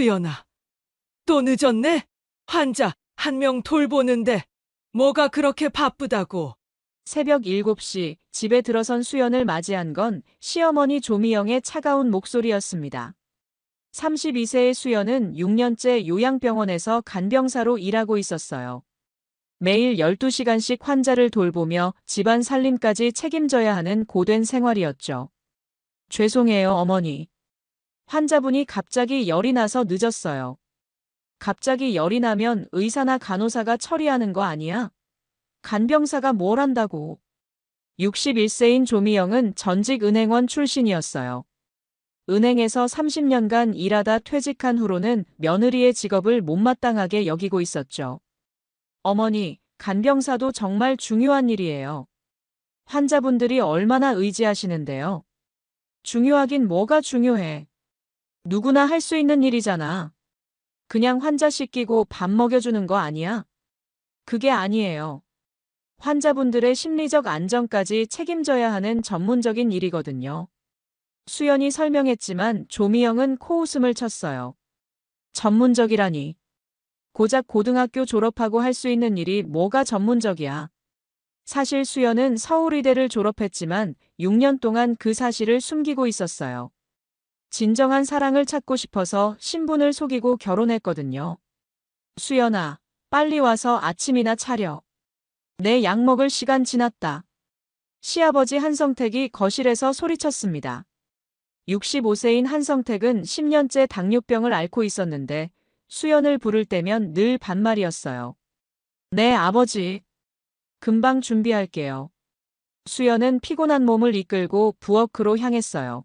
수연아, 또 늦었네? 환자 한 명 돌보는데 뭐가 그렇게 바쁘다고? 새벽 7시 집에 들어선 수연을 맞이한 건 시어머니 조미영의 차가운 목소리였습니다. 32세의 수연은 6년째 요양병원에서 간병사로 일하고 있었어요. 매일 12시간씩 환자를 돌보며 집안 살림까지 책임져야 하는 고된 생활이었죠. 죄송해요, 어머니. 환자분이 갑자기 열이 나서 늦었어요. 갑자기 열이 나면 의사나 간호사가 처리하는 거 아니야? 간병사가 뭘 한다고. 61세인 조미영은 전직 은행원 출신이었어요. 은행에서 30년간 일하다 퇴직한 후로는 며느리의 직업을 못마땅하게 여기고 있었죠. 어머니, 간병사도 정말 중요한 일이에요. 환자분들이 얼마나 의지하시는데요. 중요하긴 뭐가 중요해. 누구나 할 수 있는 일이잖아. 그냥 환자 씻기고 밥 먹여주는 거 아니야? 그게 아니에요. 환자분들의 심리적 안정까지 책임져야 하는 전문적인 일이거든요. 수연이 설명했지만 조미영은 코웃음을 쳤어요. 전문적이라니. 고작 고등학교 졸업하고 할 수 있는 일이 뭐가 전문적이야. 사실 수연은 서울의대를 졸업했지만 6년 동안 그 사실을 숨기고 있었어요. 진정한 사랑을 찾고 싶어서 신분을 속이고 결혼했거든요. 수연아, 빨리 와서 아침이나 차려. 내 약 먹을 시간 지났다. 시아버지 한성택이 거실에서 소리쳤습니다. 65세인 한성택은 10년째 당뇨병을 앓고 있었는데 수연을 부를 때면 늘 반말이었어요. 네, 아버지. 금방 준비할게요. 수연은 피곤한 몸을 이끌고 부엌으로 향했어요.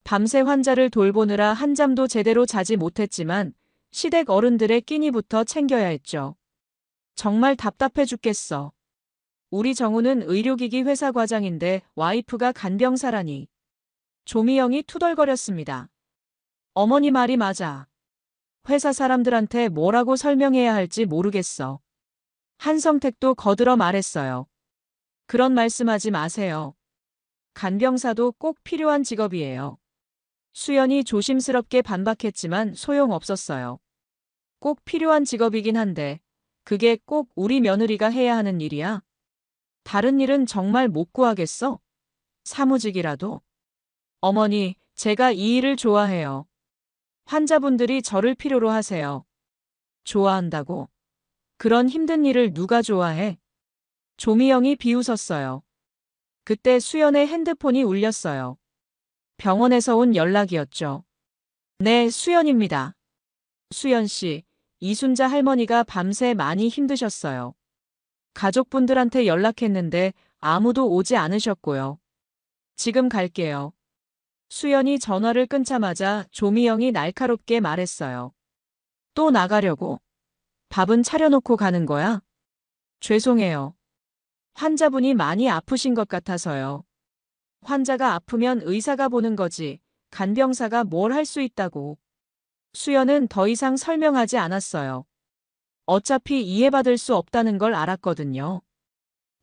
밤새 환자를 돌보느라 한잠도 제대로 자지 못했지만 시댁 어른들의 끼니부터 챙겨야 했죠. 정말 답답해 죽겠어. 우리 정우는 의료기기 회사 과장인데 와이프가 간병사라니. 조미영이 투덜거렸습니다. 어머니 말이 맞아. 회사 사람들한테 뭐라고 설명해야 할지 모르겠어. 한성택도 거들어 말했어요. 그런 말씀하지 마세요. 간병사도 꼭 필요한 직업이에요. 수연이 조심스럽게 반박했지만 소용없었어요. 꼭 필요한 직업이긴 한데 그게 꼭 우리 며느리가 해야 하는 일이야? 다른 일은 정말 못 구하겠어? 사무직이라도? 어머니, 제가 이 일을 좋아해요. 환자분들이 저를 필요로 하세요. 좋아한다고? 그런 힘든 일을 누가 좋아해? 조미영이 비웃었어요. 그때 수연의 핸드폰이 울렸어요. 병원에서 온 연락이었죠. 네, 수연입니다. 수연 씨, 이순자 할머니가 밤새 많이 힘드셨어요. 가족분들한테 연락했는데 아무도 오지 않으셨고요. 지금 갈게요. 수연이 전화를 끊자마자 조미영이 날카롭게 말했어요. 또 나가려고? 밥은 차려놓고 가는 거야? 죄송해요. 환자분이 많이 아프신 것 같아서요. 환자가 아프면 의사가 보는 거지. 간병사가 뭘 할 수 있다고. 수연은 더 이상 설명하지 않았어요. 어차피 이해받을 수 없다는 걸 알았거든요.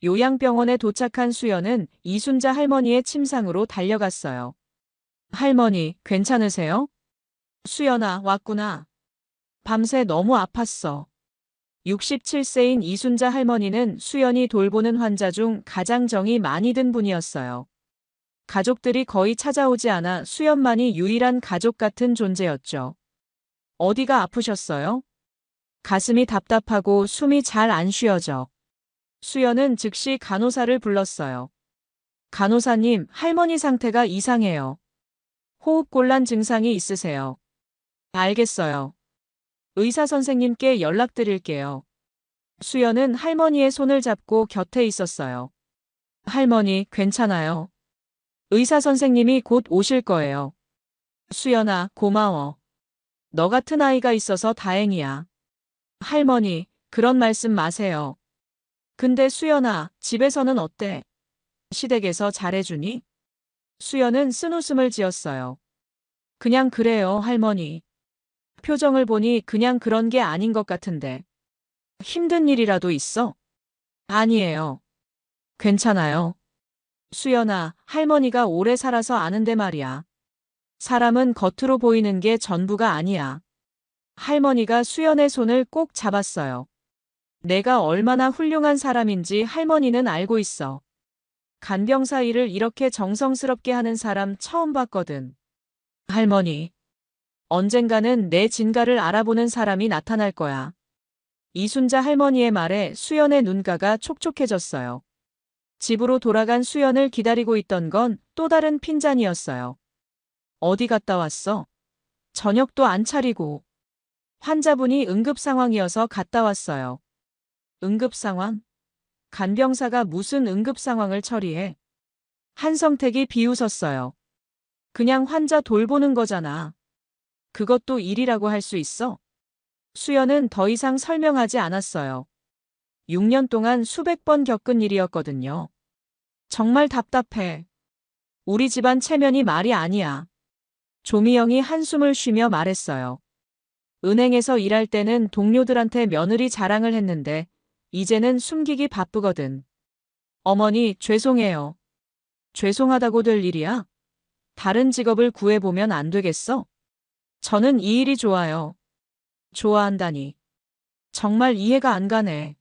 요양병원에 도착한 수연은 이순자 할머니의 침상으로 달려갔어요. 할머니, 괜찮으세요? 수연아, 왔구나. 밤새 너무 아팠어. 67세인 이순자 할머니는 수연이 돌보는 환자 중 가장 정이 많이 든 분이었어요. 가족들이 거의 찾아오지 않아 수연만이 유일한 가족 같은 존재였죠. 어디가 아프셨어요? 가슴이 답답하고 숨이 잘 안 쉬어져. 수연은 즉시 간호사를 불렀어요. 간호사님, 할머니 상태가 이상해요. 호흡곤란 증상이 있으세요. 알겠어요. 의사 선생님께 연락드릴게요. 수연은 할머니의 손을 잡고 곁에 있었어요. 할머니, 괜찮아요. 의사 선생님이 곧 오실 거예요. 수연아, 고마워. 너 같은 아이가 있어서 다행이야. 할머니, 그런 말씀 마세요. 근데 수연아, 집에서는 어때? 시댁에서 잘해주니? 수연은 쓴웃음을 지었어요. 그냥 그래요, 할머니. 표정을 보니 그냥 그런 게 아닌 것 같은데. 힘든 일이라도 있어? 아니에요. 괜찮아요. 수연아, 할머니가 오래 살아서 아는데 말이야. 사람은 겉으로 보이는 게 전부가 아니야. 할머니가 수연의 손을 꼭 잡았어요. 내가 얼마나 훌륭한 사람인지 할머니는 알고 있어. 간병사 일을 이렇게 정성스럽게 하는 사람 처음 봤거든. 할머니, 언젠가는 내 진가를 알아보는 사람이 나타날 거야. 이순자 할머니의 말에 수연의 눈가가 촉촉해졌어요. 집으로 돌아간 수연을 기다리고 있던 건 또 다른 핀잔이었어요. 어디 갔다 왔어? 저녁도 안 차리고. 환자분이 응급 상황이어서 갔다 왔어요. 응급 상황? 간병사가 무슨 응급 상황을 처리해? 한성택이 비웃었어요. 그냥 환자 돌보는 거잖아. 그것도 일이라고 할 수 있어? 수연은 더 이상 설명하지 않았어요. 6년 동안 수백 번 겪은 일이었거든요. 정말 답답해. 우리 집안 체면이 말이 아니야. 조미영이 한숨을 쉬며 말했어요. 은행에서 일할 때는 동료들한테 며느리 자랑을 했는데 이제는 숨기기 바쁘거든. 어머니, 죄송해요. 죄송하다고 될 일이야? 다른 직업을 구해보면 안 되겠어? 저는 이 일이 좋아요. 좋아한다니. 정말 이해가 안 가네.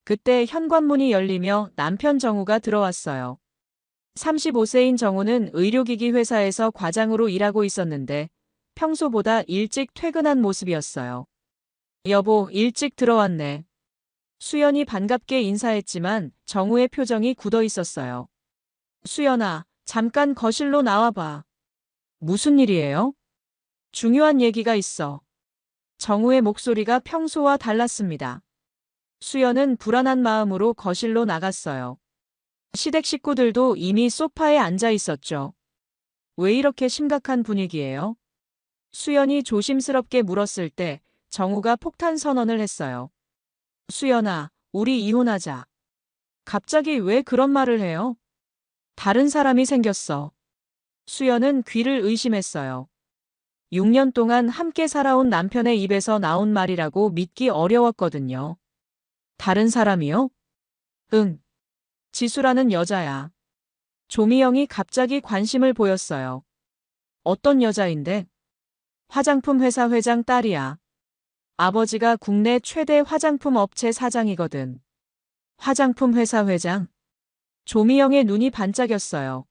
그때 현관문이 열리며 남편 정우가 들어왔어요. 35세인 정우는 의료기기 회사에서 과장으로 일하고 있었는데 평소보다 일찍 퇴근한 모습이었어요. 여보, 일찍 들어왔네. 수연이 반갑게 인사했지만 정우의 표정이 굳어 있었어요. 수연아, 잠깐 거실로 나와봐. 무슨 일이에요? 중요한 얘기가 있어. 정우의 목소리가 평소와 달랐습니다. 수연은 불안한 마음으로 거실로 나갔어요. 시댁 식구들도 이미 소파에 앉아 있었죠. 왜 이렇게 심각한 분위기예요? 수연이 조심스럽게 물었을 때 정우가 폭탄 선언을 했어요. 수연아, 우리 이혼하자. 갑자기 왜 그런 말을 해요? 다른 사람이 생겼어. 수연은 귀를 의심했어요. 6년 동안 함께 살아온 남편의 입에서 나온 말이라고 믿기 어려웠거든요. 다른 사람이요? 응. 지수라는 여자야. 조미영이 갑자기 관심을 보였어요. 어떤 여자인데? 화장품 회사 회장 딸이야. 아버지가 국내 최대 화장품 업체 사장이거든. 화장품 회사 회장? 조미영의 눈이 반짝였어요.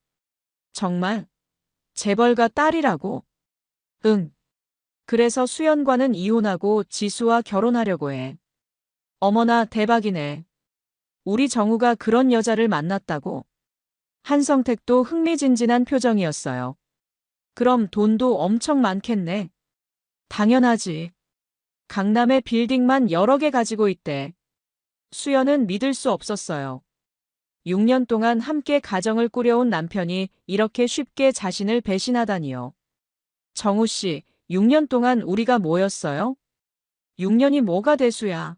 정말? 재벌가 딸이라고? 응. 그래서 수연과는 이혼하고 지수와 결혼하려고 해. 어머나, 대박이네. 우리 정우가 그런 여자를 만났다고? 한성택도 흥미진진한 표정이었어요. 그럼 돈도 엄청 많겠네. 당연하지. 강남에 빌딩만 여러 개 가지고 있대. 수연은 믿을 수 없었어요. 6년 동안 함께 가정을 꾸려온 남편이 이렇게 쉽게 자신을 배신하다니요. 정우 씨, 6년 동안 우리가 뭐였어요? 6년이 뭐가 대수야.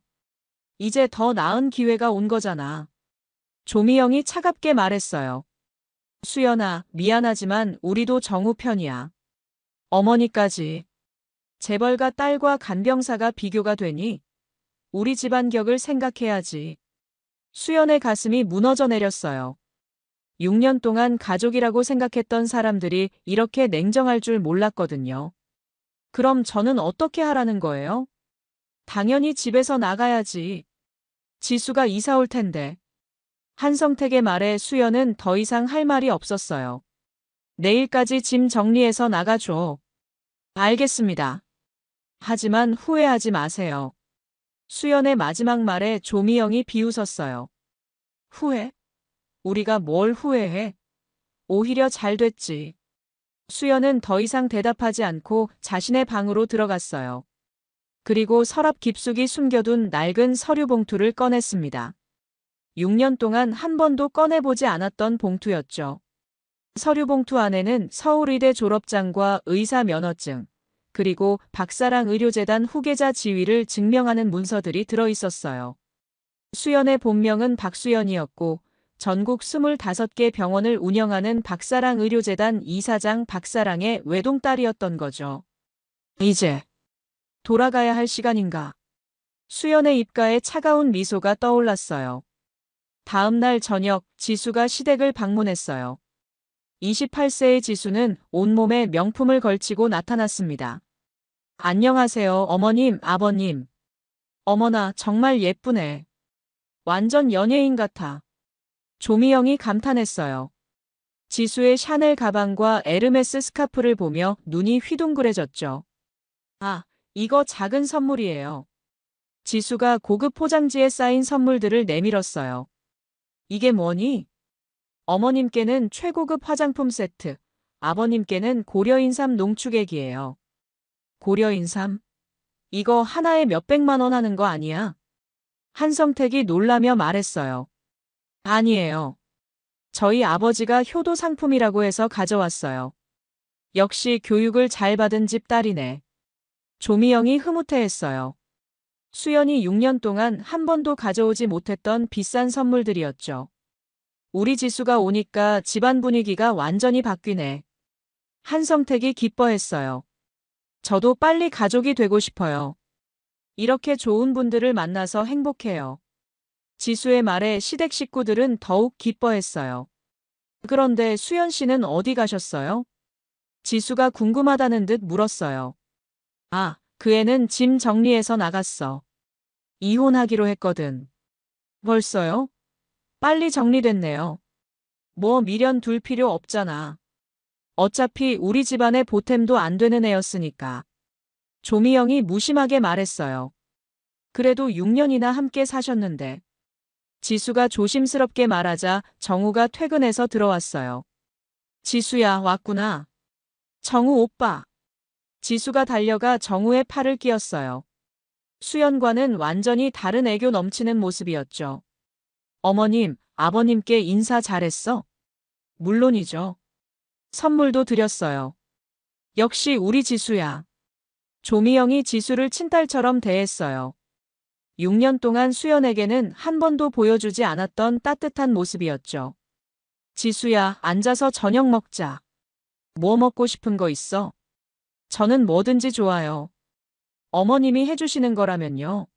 이제 더 나은 기회가 온 거잖아. 조미영이 차갑게 말했어요. 수연아, 미안하지만 우리도 정우 편이야. 어머니까지. 재벌가 딸과 간병사가 비교가 되니? 우리 집안 격을 생각해야지. 수연의 가슴이 무너져 내렸어요. 6년 동안 가족이라고 생각했던 사람들이 이렇게 냉정할 줄 몰랐거든요. 그럼 저는 어떻게 하라는 거예요? 당연히 집에서 나가야지. 지수가 이사 올 텐데. 한성택의 말에 수연은 더 이상 할 말이 없었어요. 내일까지 짐 정리해서 나가줘. 알겠습니다. 하지만 후회하지 마세요. 수연의 마지막 말에 조미영이 비웃었어요. 후회? 우리가 뭘 후회해? 오히려 잘 됐지. 수연은 더 이상 대답하지 않고 자신의 방으로 들어갔어요. 그리고 서랍 깊숙이 숨겨둔 낡은 서류 봉투를 꺼냈습니다. 6년 동안 한 번도 꺼내보지 않았던 봉투였죠. 서류 봉투 안에는 서울의대 졸업장과 의사 면허증, 그리고 박사랑 의료재단 후계자 지위를 증명하는 문서들이 들어있었어요. 수연의 본명은 박수연이었고 전국 25개 병원을 운영하는 박사랑 의료재단 이사장 박사랑의 외동딸이었던 거죠. 이제 돌아가야 할 시간인가? 수연의 입가에 차가운 미소가 떠올랐어요. 다음 날 저녁 지수가 시댁을 방문했어요. 28세의 지수는 온몸에 명품을 걸치고 나타났습니다. 안녕하세요, 어머님, 아버님. 어머나, 정말 예쁘네. 완전 연예인 같아. 조미영이 감탄했어요. 지수의 샤넬 가방과 에르메스 스카프를 보며 눈이 휘둥그레졌죠. 아, 이거 작은 선물이에요. 지수가 고급 포장지에 쌓인 선물들을 내밀었어요. 이게 뭐니? 어머님께는 최고급 화장품 세트, 아버님께는 고려인삼 농축액이에요. 고려인삼? 이거 하나에 몇백만 원 하는 거 아니야? 한성택이 놀라며 말했어요. 아니에요. 저희 아버지가 효도 상품이라고 해서 가져왔어요. 역시 교육을 잘 받은 집 딸이네. 조미영이 흐뭇해했어요. 수연이 6년 동안 한 번도 가져오지 못했던 비싼 선물들이었죠. 우리 지수가 오니까 집안 분위기가 완전히 바뀌네. 한성택이 기뻐했어요. 저도 빨리 가족이 되고 싶어요. 이렇게 좋은 분들을 만나서 행복해요. 지수의 말에 시댁 식구들은 더욱 기뻐했어요. 그런데 수연 씨는 어디 가셨어요? 지수가 궁금하다는 듯 물었어요. 아, 그 애는 짐 정리해서 나갔어. 이혼하기로 했거든. 벌써요? 빨리 정리됐네요. 뭐 미련 둘 필요 없잖아. 어차피 우리 집안에 보탬도 안 되는 애였으니까. 조미영이 무심하게 말했어요. 그래도 6년이나 함께 사셨는데. 지수가 조심스럽게 말하자 정우가 퇴근해서 들어왔어요. 지수야, 왔구나. 정우 오빠. 지수가 달려가 정우의 팔을 끼었어요. 수연과는 완전히 다른 애교 넘치는 모습이었죠. 어머님, 아버님께 인사 잘했어? 물론이죠. 선물도 드렸어요. 역시 우리 지수야. 조미영이 지수를 친딸처럼 대했어요. 6년 동안 수연에게는 한 번도 보여주지 않았던 따뜻한 모습이었죠. 지수야, 앉아서 저녁 먹자. 뭐 먹고 싶은 거 있어? 저는 뭐든지 좋아요. 어머님이 해주시는 거라면요.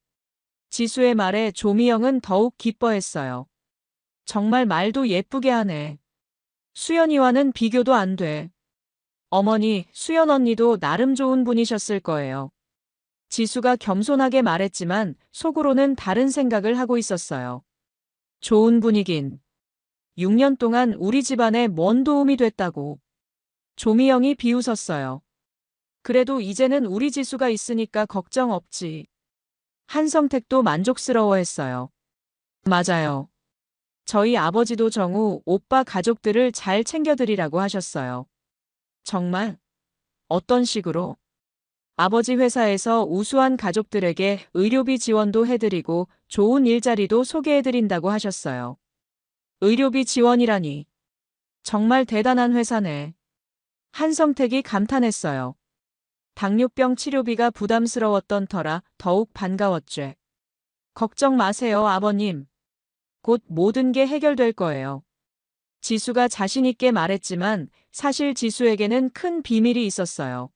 지수의 말에 조미영은 더욱 기뻐했어요. 정말 말도 예쁘게 하네. 수연이와는 비교도 안 돼. 어머니, 수연 언니도 나름 좋은 분이셨을 거예요. 지수가 겸손하게 말했지만 속으로는 다른 생각을 하고 있었어요. 좋은 분이긴. 6년 동안 우리 집안에 뭔 도움이 됐다고. 조미영이 비웃었어요. 그래도 이제는 우리 지수가 있으니까 걱정 없지. 한성택도 만족스러워했어요. 맞아요. 저희 아버지도 정우 오빠 가족들을 잘 챙겨드리라고 하셨어요. 정말? 어떤 식으로? 아버지 회사에서 우수한 가족들에게 의료비 지원도 해드리고 좋은 일자리도 소개해드린다고 하셨어요. 의료비 지원이라니. 정말 대단한 회사네. 한성택이 감탄했어요. 당뇨병 치료비가 부담스러웠던 터라 더욱 반가웠죠. 걱정 마세요, 아버님. 곧 모든 게 해결될 거예요. 지수가 자신있게 말했지만 사실 지수에게는 큰 비밀이 있었어요.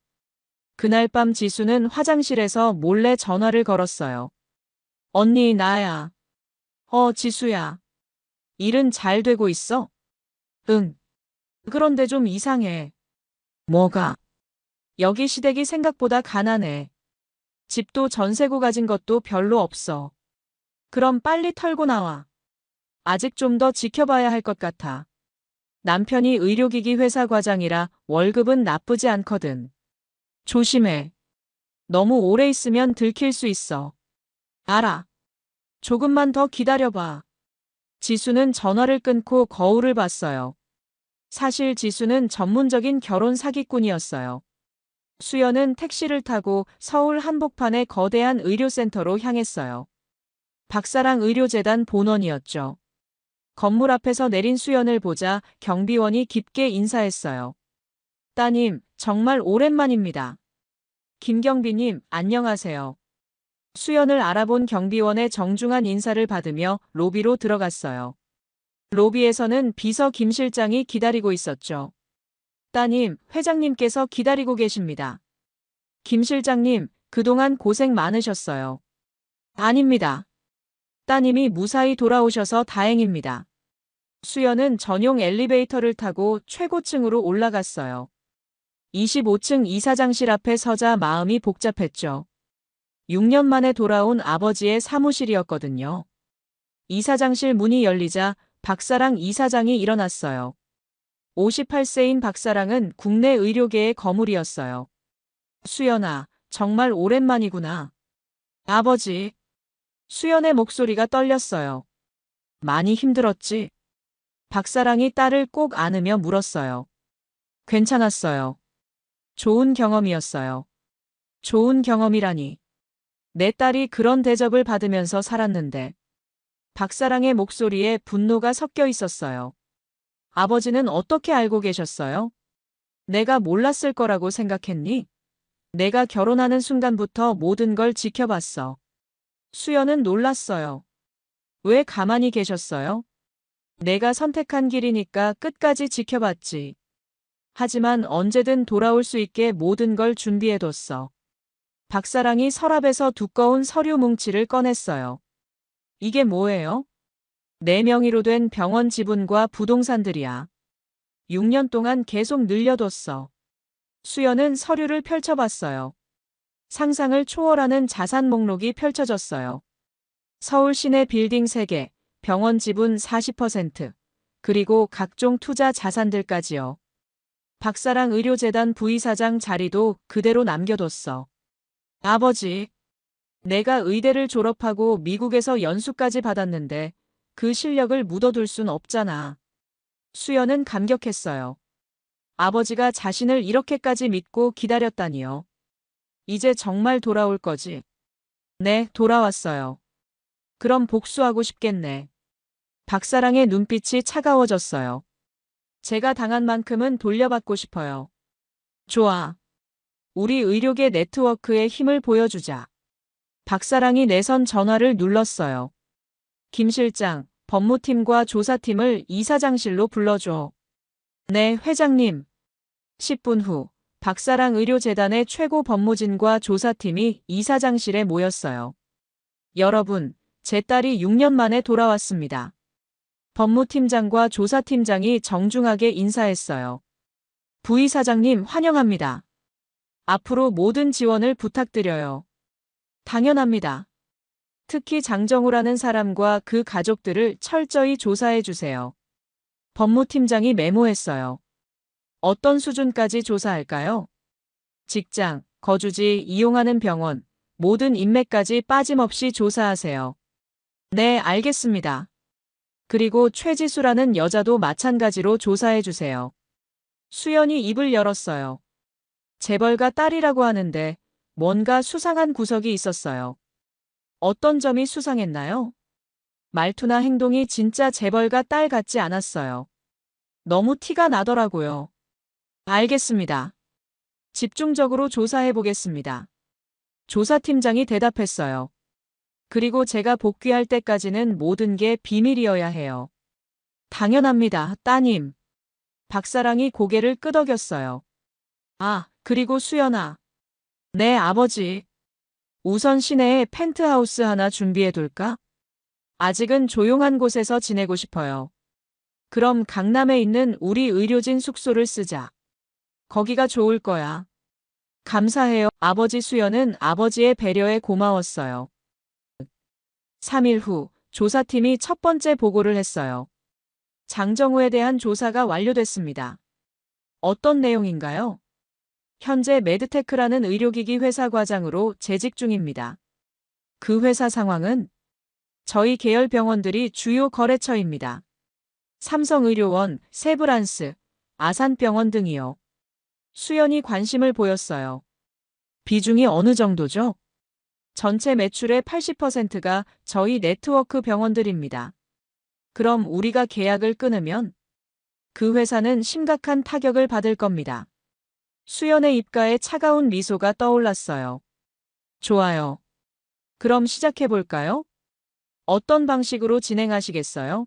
그날 밤 지수는 화장실에서 몰래 전화를 걸었어요. 언니, 나야. 지수야. 일은 잘 되고 있어? 응. 그런데 좀 이상해. 뭐가? 여기 시댁이 생각보다 가난해. 집도 전세고 가진 것도 별로 없어. 그럼 빨리 털고 나와. 아직 좀 더 지켜봐야 할 것 같아. 남편이 의료기기 회사 과장이라 월급은 나쁘지 않거든. 조심해. 너무 오래 있으면 들킬 수 있어. 알아. 조금만 더 기다려봐. 지수는 전화를 끊고 거울을 봤어요. 사실 지수는 전문적인 결혼 사기꾼이었어요. 수연은 택시를 타고 서울 한복판의 거대한 의료센터로 향했어요. 박사랑 의료재단 본원이었죠. 건물 앞에서 내린 수연을 보자 경비원이 깊게 인사했어요. 따님, 정말 오랜만입니다. 김경비님, 안녕하세요. 수연을 알아본 경비원의 정중한 인사를 받으며 로비로 들어갔어요. 로비에서는 비서 김 실장이 기다리고 있었죠. 따님, 회장님께서 기다리고 계십니다. 김 실장님, 그동안 고생 많으셨어요. 아닙니다. 따님이 무사히 돌아오셔서 다행입니다. 수연은 전용 엘리베이터를 타고 최고층으로 올라갔어요. 25층 이사장실 앞에 서자 마음이 복잡했죠. 6년 만에 돌아온 아버지의 사무실이었거든요. 이사장실 문이 열리자 박사랑 이사장이 일어났어요. 58세인 박사랑은 국내 의료계의 거물이었어요. 수연아, 정말 오랜만이구나. 아버지. 수연의 목소리가 떨렸어요. 많이 힘들었지? 박사랑이 딸을 꼭 안으며 물었어요. 괜찮았어요. 좋은 경험이었어요. 좋은 경험이라니. 내 딸이 그런 대접을 받으면서 살았는데. 박사랑의 목소리에 분노가 섞여 있었어요. 아버지는 어떻게 알고 계셨어요? 내가 몰랐을 거라고 생각했니? 내가 결혼하는 순간부터 모든 걸 지켜봤어. 수연은 놀랐어요. 왜 가만히 계셨어요? 내가 선택한 길이니까 끝까지 지켜봤지. 하지만 언제든 돌아올 수 있게 모든 걸 준비해뒀어. 박사랑이 서랍에서 두꺼운 서류 뭉치를 꺼냈어요. 이게 뭐예요? 내 명의로 된 병원 지분과 부동산들이야. 6년 동안 계속 늘려뒀어. 수연은 서류를 펼쳐봤어요. 상상을 초월하는 자산 목록이 펼쳐졌어요. 서울 시내 빌딩 3개, 병원 지분 40%, 그리고 각종 투자 자산들까지요. 박사랑 의료재단 부이사장 자리도 그대로 남겨뒀어. 아버지, 내가 의대를 졸업하고 미국에서 연수까지 받았는데 그 실력을 묻어둘 순 없잖아. 수연은 감격했어요. 아버지가 자신을 이렇게까지 믿고 기다렸다니요. 이제 정말 돌아올 거지? 네, 돌아왔어요. 그럼 복수하고 싶겠네. 박사랑의 눈빛이 차가워졌어요. 제가 당한 만큼은 돌려받고 싶어요. 좋아. 우리 의료계 네트워크의 힘을 보여주자. 박사랑이 내선 전화를 눌렀어요. 김 실장, 법무팀과 조사팀을 이사장실로 불러줘. 네, 회장님. 10분 후, 박사랑 의료재단의 최고 법무진과 조사팀이 이사장실에 모였어요. 여러분, 제 딸이 6년 만에 돌아왔습니다. 법무팀장과 조사팀장이 정중하게 인사했어요. 부이사장님 환영합니다. 앞으로 모든 지원을 부탁드려요. 당연합니다. 특히 장정우라는 사람과 그 가족들을 철저히 조사해 주세요. 법무팀장이 메모했어요. 어떤 수준까지 조사할까요? 직장, 거주지, 이용하는 병원, 모든 인맥까지 빠짐없이 조사하세요. 네, 알겠습니다. 그리고 최지수라는 여자도 마찬가지로 조사해 주세요. 수연이 입을 열었어요. 재벌가 딸이라고 하는데 뭔가 수상한 구석이 있었어요. 어떤 점이 수상했나요? 말투나 행동이 진짜 재벌가 딸 같지 않았어요. 너무 티가 나더라고요. 알겠습니다. 집중적으로 조사해 보겠습니다. 조사팀장이 대답했어요. 그리고 제가 복귀할 때까지는 모든 게 비밀이어야 해요. 당연합니다, 따님. 박사랑이 고개를 끄덕였어요. 아, 그리고 수연아. 네, 아버지. 우선 시내에 펜트하우스 하나 준비해둘까? 아직은 조용한 곳에서 지내고 싶어요. 그럼 강남에 있는 우리 의료진 숙소를 쓰자. 거기가 좋을 거야. 감사해요. 아버지. 수연은 아버지의 배려에 고마웠어요. 3일 후 조사팀이 첫 번째 보고를 했어요. 장정우에 대한 조사가 완료됐습니다. 어떤 내용인가요? 현재 메드테크라는 의료기기 회사 과장으로 재직 중입니다. 그 회사 상황은? 저희 계열 병원들이 주요 거래처입니다. 삼성의료원, 세브란스, 아산병원 등이요. 수연이 관심을 보였어요. 비중이 어느 정도죠? 전체 매출의 80%가 저희 네트워크 병원들입니다. 그럼 우리가 계약을 끊으면 그 회사는 심각한 타격을 받을 겁니다. 수연의 입가에 차가운 미소가 떠올랐어요. 좋아요. 그럼 시작해볼까요? 어떤 방식으로 진행하시겠어요?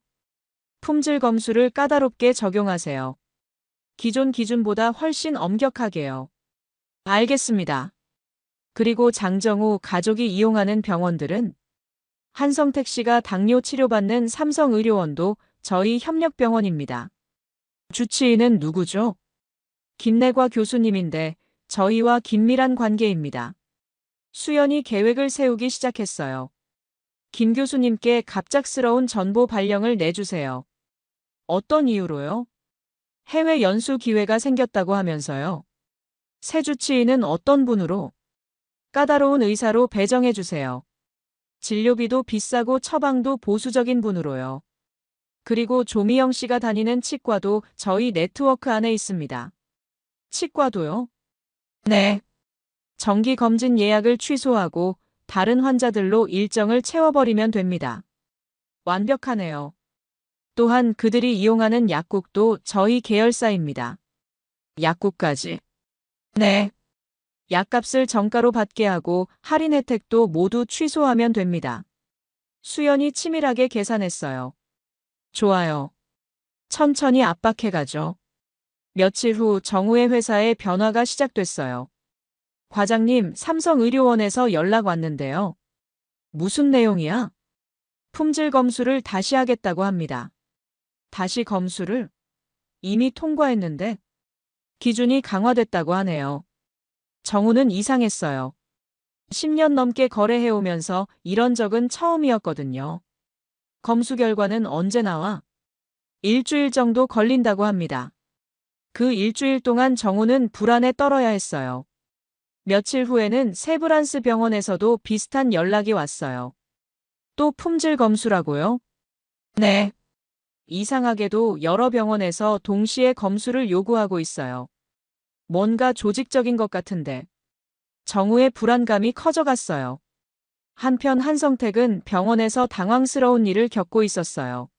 품질 검수를 까다롭게 적용하세요. 기존 기준보다 훨씬 엄격하게요. 알겠습니다. 그리고 장정우 가족이 이용하는 병원들은? 한성택 씨가 당뇨 치료받는 삼성의료원도 저희 협력병원입니다. 주치의는 누구죠? 김내과 교수님인데 저희와 긴밀한 관계입니다. 수연이 계획을 세우기 시작했어요. 김 교수님께 갑작스러운 전보 발령을 내주세요. 어떤 이유로요? 해외 연수 기회가 생겼다고 하면서요. 새 주치의는 어떤 분으로? 까다로운 의사로 배정해주세요. 진료비도 비싸고 처방도 보수적인 분으로요. 그리고 조미영 씨가 다니는 치과도 저희 네트워크 안에 있습니다. 치과도요? 네. 정기 검진 예약을 취소하고 다른 환자들로 일정을 채워버리면 됩니다. 완벽하네요. 또한 그들이 이용하는 약국도 저희 계열사입니다. 약국까지. 네. 약값을 정가로 받게 하고 할인 혜택도 모두 취소하면 됩니다. 수연이 치밀하게 계산했어요. 좋아요. 천천히 압박해가죠. 며칠 후 정우의 회사에 변화가 시작됐어요. 과장님, 삼성의료원에서 연락 왔는데요. 무슨 내용이야? 품질 검수를 다시 하겠다고 합니다. 다시 검수를? 이미 통과했는데? 기준이 강화됐다고 하네요. 정우는 이상했어요. 10년 넘게 거래해오면서 이런 적은 처음이었거든요. 검수 결과는 언제 나와? 일주일 정도 걸린다고 합니다. 그 일주일 동안 정우는 불안에 떨어야 했어요. 며칠 후에는 세브란스 병원에서도 비슷한 연락이 왔어요. 또 품질 검수라고요? 네. 이상하게도 여러 병원에서 동시에 검수를 요구하고 있어요. 뭔가 조직적인 것 같은데. 정우의 불안감이 커져갔어요. 한편 한성택은 병원에서 당황스러운 일을 겪고 있었어요.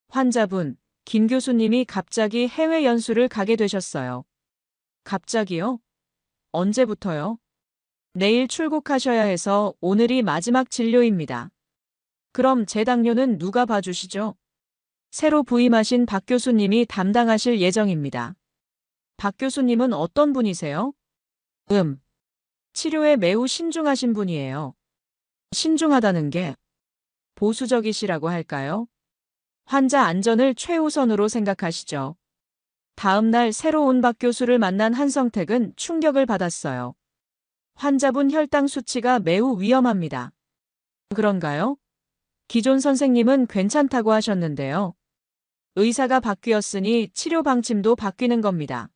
환자분, 김 교수님이 갑자기 해외 연수를 가게 되셨어요. 갑자기요? 언제부터요? 내일 출국하셔야 해서 오늘이 마지막 진료입니다. 그럼 제 당뇨는 누가 봐주시죠? 새로 부임하신 박 교수님이 담당하실 예정입니다. 박 교수님은 어떤 분이세요? 치료에 매우 신중하신 분이에요. 신중하다는 게 보수적이시라고 할까요? 환자 안전을 최우선으로 생각하시죠. 다음 날 새로 온 박 교수를 만난 한성택은 충격을 받았어요. 환자분 혈당 수치가 매우 위험합니다. 그런가요? 기존 선생님은 괜찮다고 하셨는데요. 의사가 바뀌었으니 치료 방침도 바뀌는 겁니다.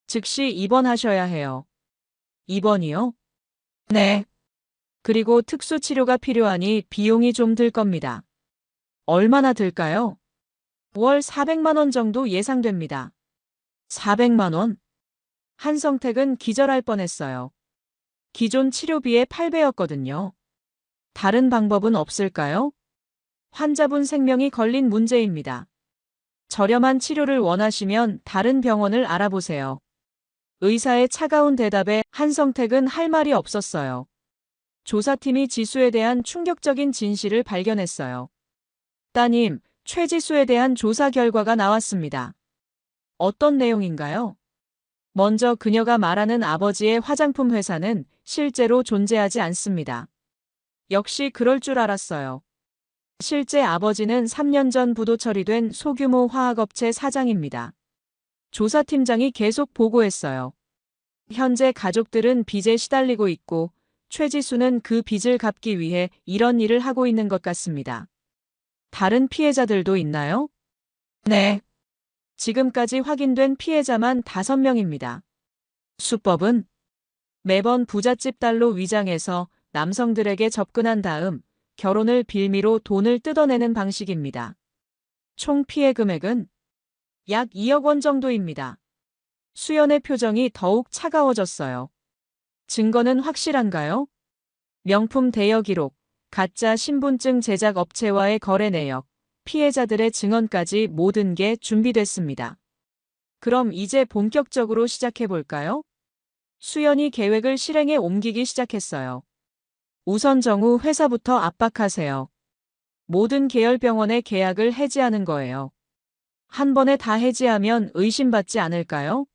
즉시 입원하셔야 해요. 입원이요? 네. 그리고 특수 치료가 필요하니 비용이 좀 들 겁니다. 얼마나 들까요? 월 400만 원 정도 예상됩니다. 400만 원? 한성택은 기절할 뻔했어요. 기존 치료비의 8배였거든요. 다른 방법은 없을까요? 환자분 생명이 걸린 문제입니다. 저렴한 치료를 원하시면 다른 병원을 알아보세요. 의사의 차가운 대답에 한성택은 할 말이 없었어요. 조사팀이 지수에 대한 충격적인 진실을 발견했어요. 따님, 최지수에 대한 조사 결과가 나왔습니다. 어떤 내용인가요? 먼저 그녀가 말하는 아버지의 화장품 회사는 실제로 존재하지 않습니다. 역시 그럴 줄 알았어요. 실제 아버지는 3년 전 부도 처리된 소규모 화학업체 사장입니다. 조사팀장이 계속 보고했어요. 현재 가족들은 빚에 시달리고 있고 최지수는 그 빚을 갚기 위해 이런 일을 하고 있는 것 같습니다. 다른 피해자들도 있나요? 네. 지금까지 확인된 피해자만 5명입니다. 수법은 매번 부잣집 딸로 위장해서 남성들에게 접근한 다음 결혼을 빌미로 돈을 뜯어내는 방식입니다. 총 피해 금액은 약 2억 원 정도입니다. 수연의 표정이 더욱 차가워졌어요. 증거는 확실한가요? 명품 대여 기록, 가짜 신분증 제작 업체와의 거래 내역, 피해자들의 증언까지 모든 게 준비됐습니다. 그럼 이제 본격적으로 시작해볼까요? 수연이 계획을 실행에 옮기기 시작했어요. 우선 정우 회사부터 압박하세요. 모든 계열병원의 계약을 해지하는 거예요. 한 번에 다 해지하면 의심받지 않을까요?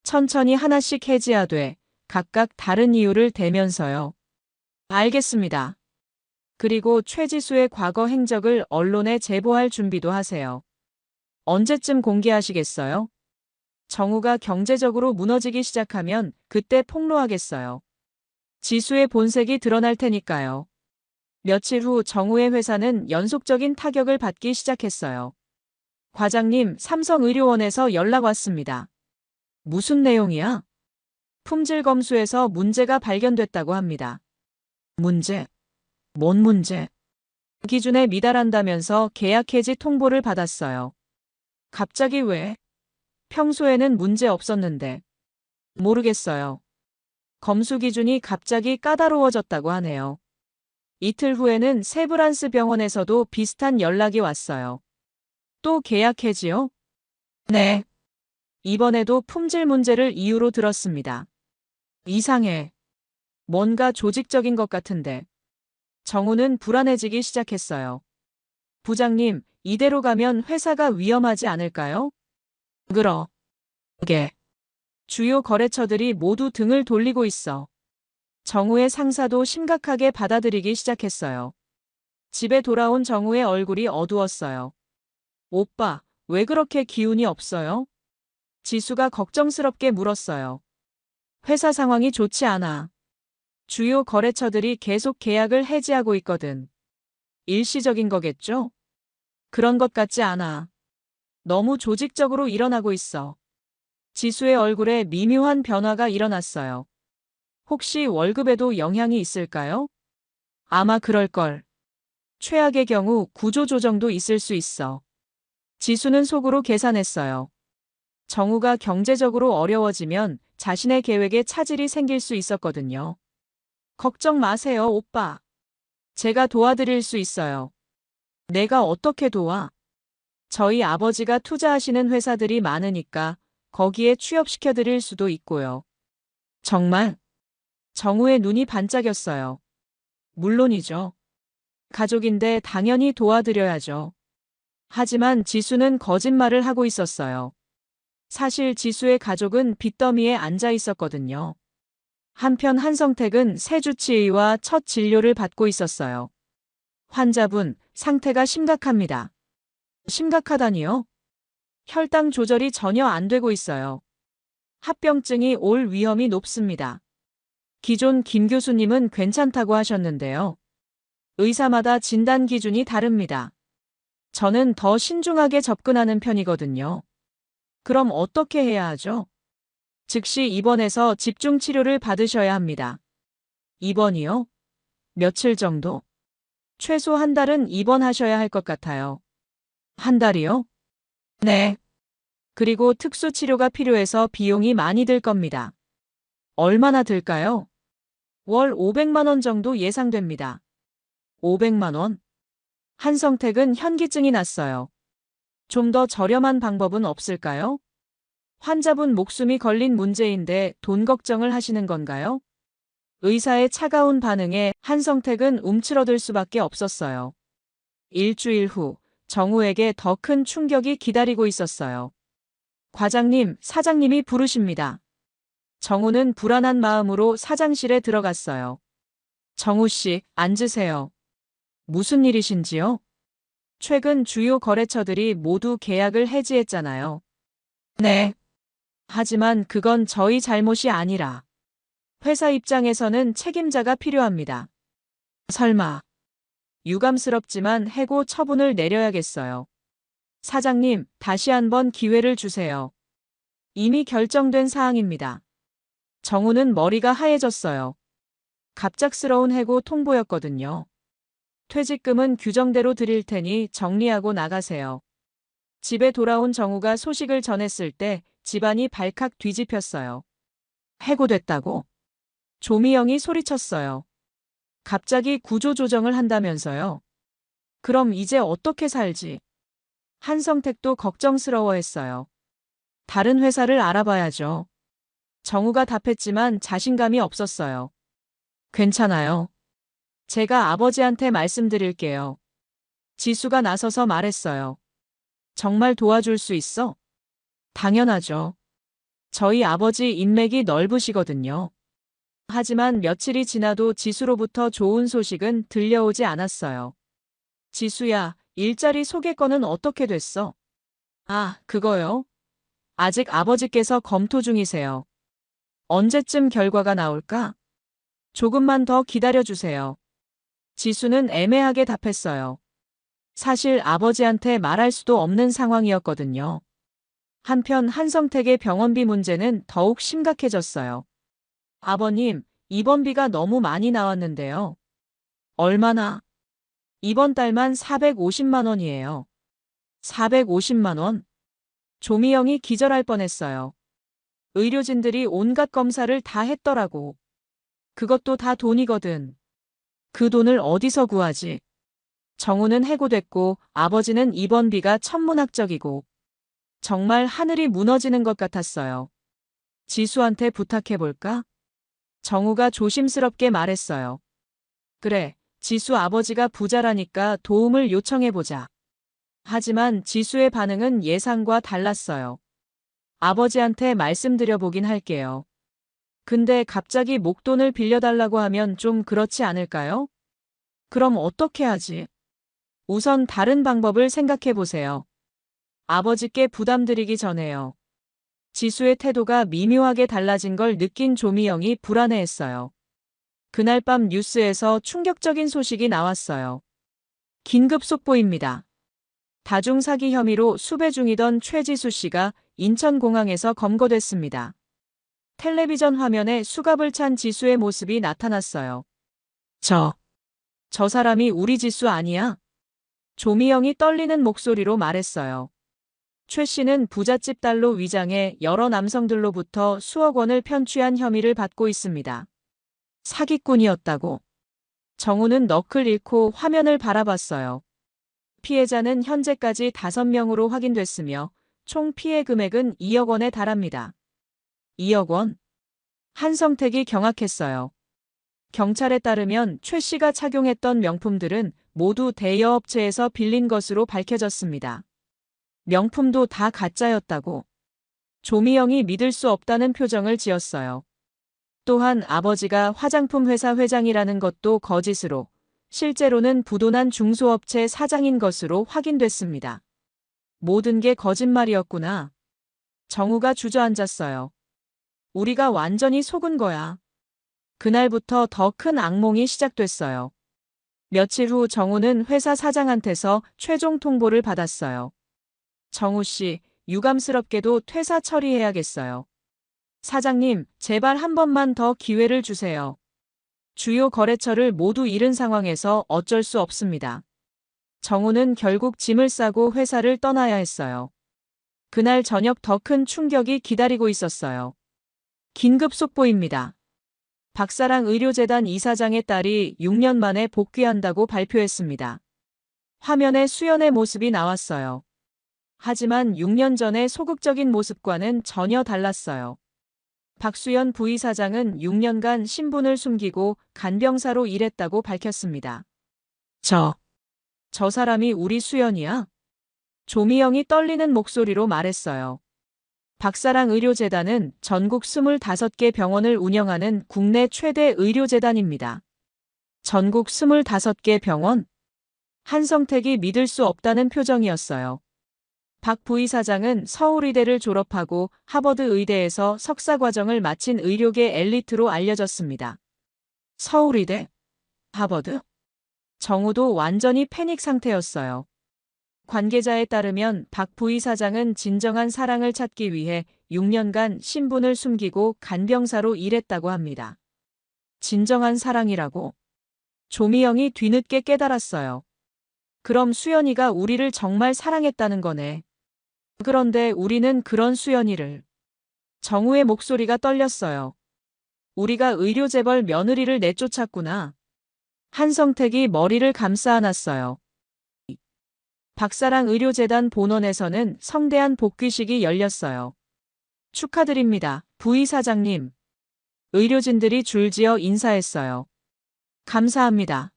천천히 하나씩 해지하되 각각 다른 이유를 대면서요. 알겠습니다. 그리고 최지수의 과거 행적을 언론에 제보할 준비도 하세요. 언제쯤 공개하시겠어요? 정우가 경제적으로 무너지기 시작하면 그때 폭로하겠어요. 지수의 본색이 드러날 테니까요. 며칠 후 정우의 회사는 연속적인 타격을 받기 시작했어요. 과장님, 삼성의료원에서 연락 왔습니다. 무슨 내용이야? 품질 검수에서 문제가 발견됐다고 합니다. 문제? 뭔 문제? 기준에 미달한다면서 계약 해지 통보를 받았어요. 갑자기 왜? 평소에는 문제 없었는데. 모르겠어요. 검수 기준이 갑자기 까다로워졌다고 하네요. 이틀 후에는 세브란스 병원에서도 비슷한 연락이 왔어요. 또 계약 해지요? 네. 이번에도 품질 문제를 이유로 들었습니다. 이상해. 뭔가 조직적인 것 같은데. 정우는 불안해지기 시작했어요. 부장님, 이대로 가면 회사가 위험하지 않을까요? 그러게. 주요 거래처들이 모두 등을 돌리고 있어. 정우의 상사도 심각하게 받아들이기 시작했어요. 집에 돌아온 정우의 얼굴이 어두웠어요. 오빠, 왜 그렇게 기운이 없어요? 지수가 걱정스럽게 물었어요. 회사 상황이 좋지 않아. 주요 거래처들이 계속 계약을 해지하고 있거든. 일시적인 거겠죠? 그런 것 같지 않아. 너무 조직적으로 일어나고 있어. 지수의 얼굴에 미묘한 변화가 일어났어요. 혹시 월급에도 영향이 있을까요? 아마 그럴걸. 최악의 경우 구조조정도 있을 수 있어. 지수는 속으로 계산했어요. 정우가 경제적으로 어려워지면 자신의 계획에 차질이 생길 수 있었거든요. 걱정 마세요, 오빠. 제가 도와드릴 수 있어요. 내가 어떻게 도와? 저희 아버지가 투자하시는 회사들이 많으니까 거기에 취업시켜드릴 수도 있고요. 정말? 정우의 눈이 반짝였어요. 물론이죠. 가족인데 당연히 도와드려야죠. 하지만 지수는 거짓말을 하고 있었어요. 사실 지수의 가족은 빚더미에 앉아 있었거든요. 한편 한성택은 세주치의와 첫 진료를 받고 있었어요. 환자분, 상태가 심각합니다. 심각하다니요? 혈당 조절이 전혀 안 되고 있어요. 합병증이 올 위험이 높습니다. 기존 김 교수님은 괜찮다고 하셨는데요. 의사마다 진단 기준이 다릅니다. 저는 더 신중하게 접근하는 편이거든요. 그럼 어떻게 해야 하죠? 즉시 입원해서 집중 치료를 받으셔야 합니다. 입원이요? 며칠 정도? 최소 한 달은 입원하셔야 할 것 같아요. 한 달이요? 네. 그리고 특수 치료가 필요해서 비용이 많이 들 겁니다. 얼마나 들까요? 월 500만 원 정도 예상됩니다. 500만 원? 한성택은 현기증이 났어요. 좀 더 저렴한 방법은 없을까요? 환자분 목숨이 걸린 문제인데 돈 걱정을 하시는 건가요? 의사의 차가운 반응에 한성택은 움츠러들 수밖에 없었어요. 일주일 후 정우에게 더 큰 충격이 기다리고 있었어요. 과장님, 사장님이 부르십니다. 정우는 불안한 마음으로 사장실에 들어갔어요. 정우 씨, 앉으세요. 무슨 일이신지요? 최근 주요 거래처들이 모두 계약을 해지했잖아요. 네. 하지만 그건 저희 잘못이 아니라 회사 입장에서는 책임자가 필요합니다. 설마. 유감스럽지만 해고 처분을 내려야겠어요. 사장님, 다시 한번 기회를 주세요. 이미 결정된 사항입니다. 정우는 머리가 하얘졌어요. 갑작스러운 해고 통보였거든요. 퇴직금은 규정대로 드릴 테니 정리하고 나가세요. 집에 돌아온 정우가 소식을 전했을 때 집안이 발칵 뒤집혔어요. 해고됐다고? 조미영이 소리쳤어요. 갑자기 구조조정을 한다면서요. 그럼 이제 어떻게 살지? 한성택도 걱정스러워했어요. 다른 회사를 알아봐야죠. 정우가 답했지만 자신감이 없었어요. 괜찮아요. 제가 아버지한테 말씀드릴게요. 지수가 나서서 말했어요. 정말 도와줄 수 있어? 당연하죠. 저희 아버지 인맥이 넓으시거든요. 하지만 며칠이 지나도 지수로부터 좋은 소식은 들려오지 않았어요. 지수야, 일자리 소개권은 어떻게 됐어? 아, 그거요? 아직 아버지께서 검토 중이세요. 언제쯤 결과가 나올까? 조금만 더 기다려주세요. 지수는 애매하게 답했어요. 사실 아버지한테 말할 수도 없는 상황이었거든요. 한편 한성택의 병원비 문제는 더욱 심각해졌어요. 아버님, 입원비가 너무 많이 나왔는데요. 얼마나? 이번 달만 450만 원이에요. 450만 원? 조미영이 기절할 뻔했어요. 의료진들이 온갖 검사를 다 했더라고. 그것도 다 돈이거든. 그 돈을 어디서 구하지? 정우는 해고됐고 아버지는 입원비가 천문학적이고 정말 하늘이 무너지는 것 같았어요. 지수한테 부탁해볼까? 정우가 조심스럽게 말했어요. 그래, 지수 아버지가 부자라니까 도움을 요청해보자. 하지만 지수의 반응은 예상과 달랐어요. 아버지한테 말씀드려보긴 할게요. 근데 갑자기 목돈을 빌려달라고 하면 좀 그렇지 않을까요? 그럼 어떻게 하지? 우선 다른 방법을 생각해보세요. 아버지께 부담드리기 전에요. 지수의 태도가 미묘하게 달라진 걸 느낀 조미영이 불안해했어요. 그날 밤 뉴스에서 충격적인 소식이 나왔어요. 긴급 속보입니다. 다중사기 혐의로 수배 중이던 최지수 씨가 인천공항에서 검거됐습니다. 텔레비전 화면에 수갑을 찬 지수의 모습이 나타났어요. 저 사람이 우리 지수 아니야? 조미영이 떨리는 목소리로 말했어요. 최 씨는 부잣집 딸로 위장해 여러 남성들로부터 수억 원을 편취한 혐의를 받고 있습니다. 사기꾼이었다고. 정우는 넋을 잃고 화면을 바라봤어요. 피해자는 현재까지 5명으로 확인됐으며 총 피해 금액은 2억 원에 달합니다. 2억 원? 한성택이 경악했어요. 경찰에 따르면 최 씨가 착용했던 명품들은 모두 대여업체에서 빌린 것으로 밝혀졌습니다. 명품도 다 가짜였다고. 조미영이 믿을 수 없다는 표정을 지었어요. 또한 아버지가 화장품 회사 회장이라는 것도 거짓으로, 실제로는 부도난 중소업체 사장인 것으로 확인됐습니다. 모든 게 거짓말이었구나. 정우가 주저앉았어요. 우리가 완전히 속은 거야. 그날부터 더 큰 악몽이 시작됐어요. 며칠 후 정우는 회사 사장한테서 최종 통보를 받았어요. 정우 씨, 유감스럽게도 퇴사 처리해야겠어요. 사장님, 제발 한 번만 더 기회를 주세요. 주요 거래처를 모두 잃은 상황에서 어쩔 수 없습니다. 정우는 결국 짐을 싸고 회사를 떠나야 했어요. 그날 저녁 더 큰 충격이 기다리고 있었어요. 긴급 속보입니다. 박사랑 의료재단 이사장의 딸이 6년 만에 복귀한다고 발표했습니다. 화면에 수연의 모습이 나왔어요. 하지만 6년 전의 소극적인 모습과는 전혀 달랐어요. 박수연 부이사장은 6년간 신분을 숨기고 간병사로 일했다고 밝혔습니다. 저 사람이 우리 수연이야? 조미영이 떨리는 목소리로 말했어요. 박사랑 의료재단은 전국 25개 병원을 운영하는 국내 최대 의료재단입니다. 전국 25개 병원? 한성택이 믿을 수 없다는 표정이었어요. 박 부이사장은 서울의대를 졸업하고 하버드 의대에서 석사 과정을 마친 의료계 엘리트로 알려졌습니다. 서울의대? 하버드? 정우도 완전히 패닉 상태였어요. 관계자에 따르면 박 부이사장은 진정한 사랑을 찾기 위해 6년간 신분을 숨기고 간병사로 일했다고 합니다. 진정한 사랑이라고? 조미영이 뒤늦게 깨달았어요. 그럼 수연이가 우리를 정말 사랑했다는 거네. 그런데 우리는 그런 수연이를. 정우의 목소리가 떨렸어요. 우리가 의료재벌 며느리를 내쫓았구나. 한성택이 머리를 감싸 안았어요. 박사랑 의료재단 본원에서는 성대한 복귀식이 열렸어요. 축하드립니다, 부이사장님. 의료진들이 줄지어 인사했어요. 감사합니다.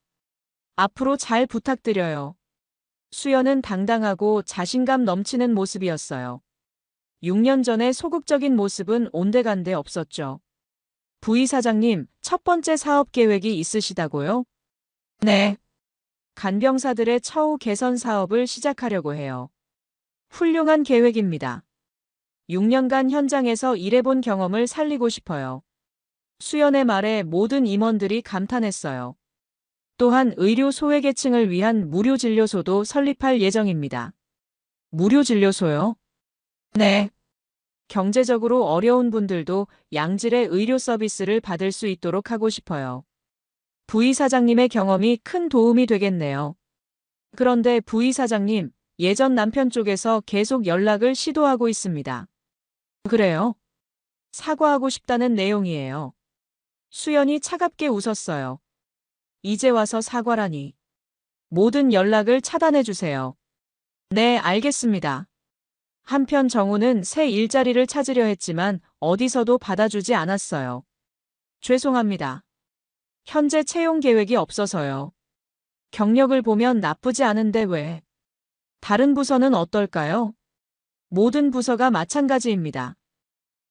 앞으로 잘 부탁드려요. 수연은 당당하고 자신감 넘치는 모습이었어요. 6년 전의 소극적인 모습은 온데간데 없었죠. 부이사장님, 첫 번째 사업 계획이 있으시다고요? 네. 간병사들의 처우 개선 사업을 시작하려고 해요. 훌륭한 계획입니다. 6년간 현장에서 일해본 경험을 살리고 싶어요. 수연의 말에 모든 임원들이 감탄했어요. 또한 의료 소외계층을 위한 무료 진료소도 설립할 예정입니다. 무료 진료소요? 네. 경제적으로 어려운 분들도 양질의 의료 서비스를 받을 수 있도록 하고 싶어요. 부이사장님의 경험이 큰 도움이 되겠네요. 그런데 부이사장님, 예전 남편 쪽에서 계속 연락을 시도하고 있습니다. 그래요? 사과하고 싶다는 내용이에요. 수연이 차갑게 웃었어요. 이제 와서 사과라니. 모든 연락을 차단해 주세요. 네, 알겠습니다. 한편 정우는 새 일자리를 찾으려 했지만 어디서도 받아주지 않았어요. 죄송합니다. 현재 채용 계획이 없어서요. 경력을 보면 나쁘지 않은데 왜? 다른 부서는 어떨까요? 모든 부서가 마찬가지입니다.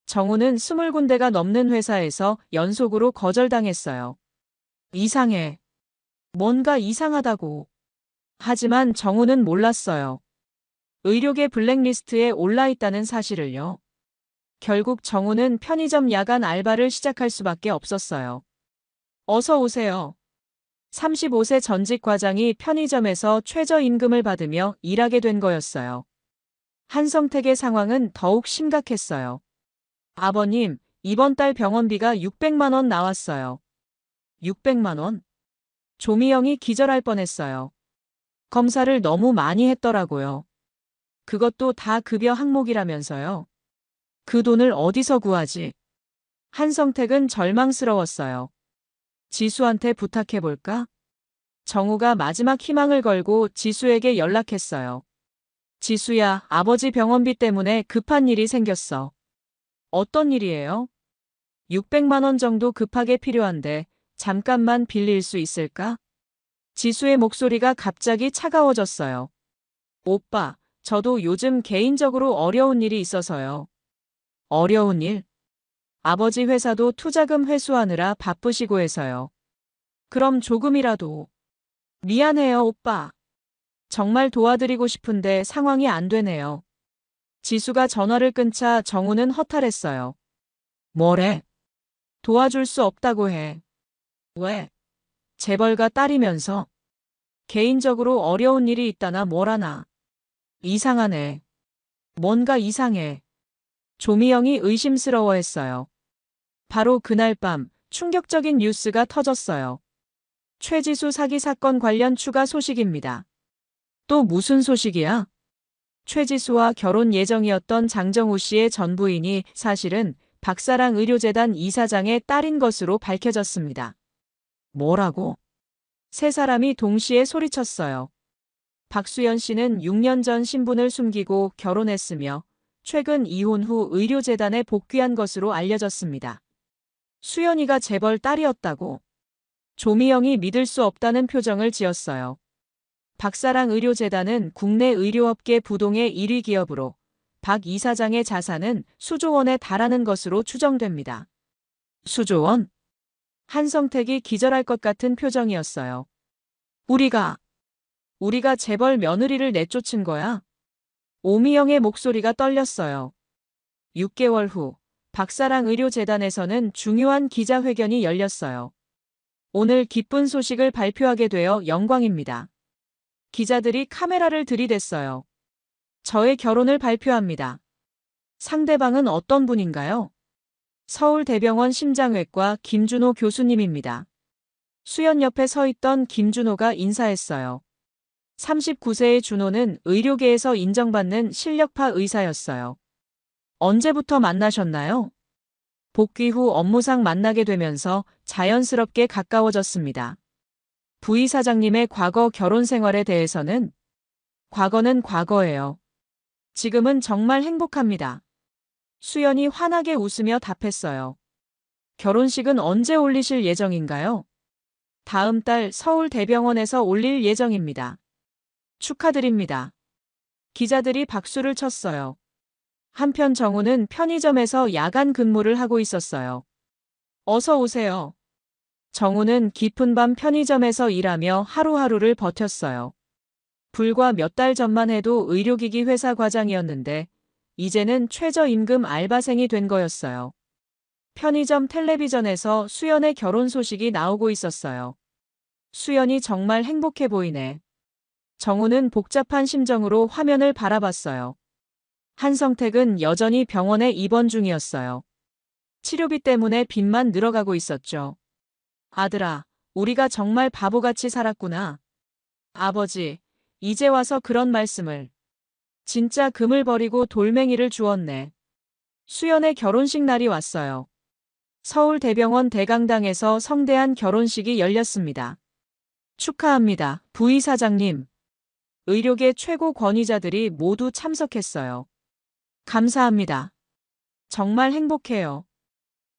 정우는 20군데가 넘는 회사에서 연속으로 거절당했어요. 이상해. 뭔가 이상하다고. 하지만 정우는 몰랐어요. 의료계 블랙리스트에 올라 있다는 사실을요. 결국 정우는 편의점 야간 알바를 시작할 수밖에 없었어요. 어서 오세요. 35세 전직 과장이 편의점에서 최저임금을 받으며 일하게 된 거였어요. 한성택의 상황은 더욱 심각했어요. 아버님, 이번 달 병원비가 600만 원 나왔어요. 600만 원? 조미영이 기절할 뻔했어요. 검사를 너무 많이 했더라고요. 그것도 다 급여 항목이라면서요. 그 돈을 어디서 구하지? 한성택은 절망스러웠어요. 지수한테 부탁해볼까? 정우가 마지막 희망을 걸고 지수에게 연락했어요. 지수야, 아버지 병원비 때문에 급한 일이 생겼어. 어떤 일이에요? 600만 원 정도 급하게 필요한데 잠깐만 빌릴 수 있을까? 지수의 목소리가 갑자기 차가워졌어요. 오빠, 저도 요즘 개인적으로 어려운 일이 있어서요. 어려운 일? 아버지 회사도 투자금 회수하느라 바쁘시고 해서요. 그럼 조금이라도. 미안해요, 오빠. 정말 도와드리고 싶은데 상황이 안 되네요. 지수가 전화를 끊자 정우는 허탈했어요. 뭐래? 도와줄 수 없다고 해. 왜? 재벌가 딸이면서. 개인적으로 어려운 일이 있다나 뭐라나. 이상하네. 뭔가 이상해. 조미영이 의심스러워했어요. 바로 그날 밤 충격적인 뉴스가 터졌어요. 최지수 사기 사건 관련 추가 소식입니다. 또 무슨 소식이야? 최지수와 결혼 예정이었던 장정우 씨의 전 부인이 사실은 박사랑 의료재단 이사장의 딸인 것으로 밝혀졌습니다. 뭐라고? 세 사람이 동시에 소리쳤어요. 박수연 씨는 6년 전 신분을 숨기고 결혼했으며 최근 이혼 후 의료재단에 복귀한 것으로 알려졌습니다. 수연이가 재벌 딸이었다고? 조미영이 믿을 수 없다는 표정을 지었어요. 박사랑 의료재단은 국내 의료업계 부동의 1위 기업으로 박 이사장의 자산은 수조 원에 달하는 것으로 추정됩니다. 수조 원? 한성택이 기절할 것 같은 표정이었어요. 우리가 재벌 며느리를 내쫓은 거야? 오미영의 목소리가 떨렸어요. 6개월 후 박사랑 의료재단에서는 중요한 기자회견이 열렸어요. 오늘 기쁜 소식을 발표하게 되어 영광입니다. 기자들이 카메라를 들이댔어요. 저의 결혼을 발표합니다. 상대방은 어떤 분인가요? 서울대병원 심장외과 김준호 교수님입니다. 수연 옆에 서 있던 김준호가 인사했어요. 39세의 준호는 의료계에서 인정받는 실력파 의사였어요. 언제부터 만나셨나요? 복귀 후 업무상 만나게 되면서 자연스럽게 가까워졌습니다. 부이사장님의 과거 결혼 생활에 대해서는? 과거는 과거예요. 지금은 정말 행복합니다. 수연이 환하게 웃으며 답했어요. 결혼식은 언제 올리실 예정인가요? 다음 달 서울대병원에서 올릴 예정입니다. 축하드립니다. 기자들이 박수를 쳤어요. 한편 정우는 편의점에서 야간 근무를 하고 있었어요. 어서 오세요. 정우는 깊은 밤 편의점에서 일하며 하루하루를 버텼어요. 불과 몇 달 전만 해도 의료기기 회사 과장이었는데 이제는 최저임금 알바생이 된 거였어요. 편의점 텔레비전에서 수연의 결혼 소식이 나오고 있었어요. 수연이 정말 행복해 보이네. 정우는 복잡한 심정으로 화면을 바라봤어요. 한성택은 여전히 병원에 입원 중이었어요. 치료비 때문에 빚만 늘어가고 있었죠. 아들아, 우리가 정말 바보같이 살았구나. 아버지, 이제 와서 그런 말씀을. 진짜 금을 버리고 돌멩이를 주었네. 수연의 결혼식 날이 왔어요. 서울대병원 대강당에서 성대한 결혼식이 열렸습니다. 축하합니다, 부의사장님. 의료계 최고 권위자들이 모두 참석했어요. 감사합니다. 정말 행복해요.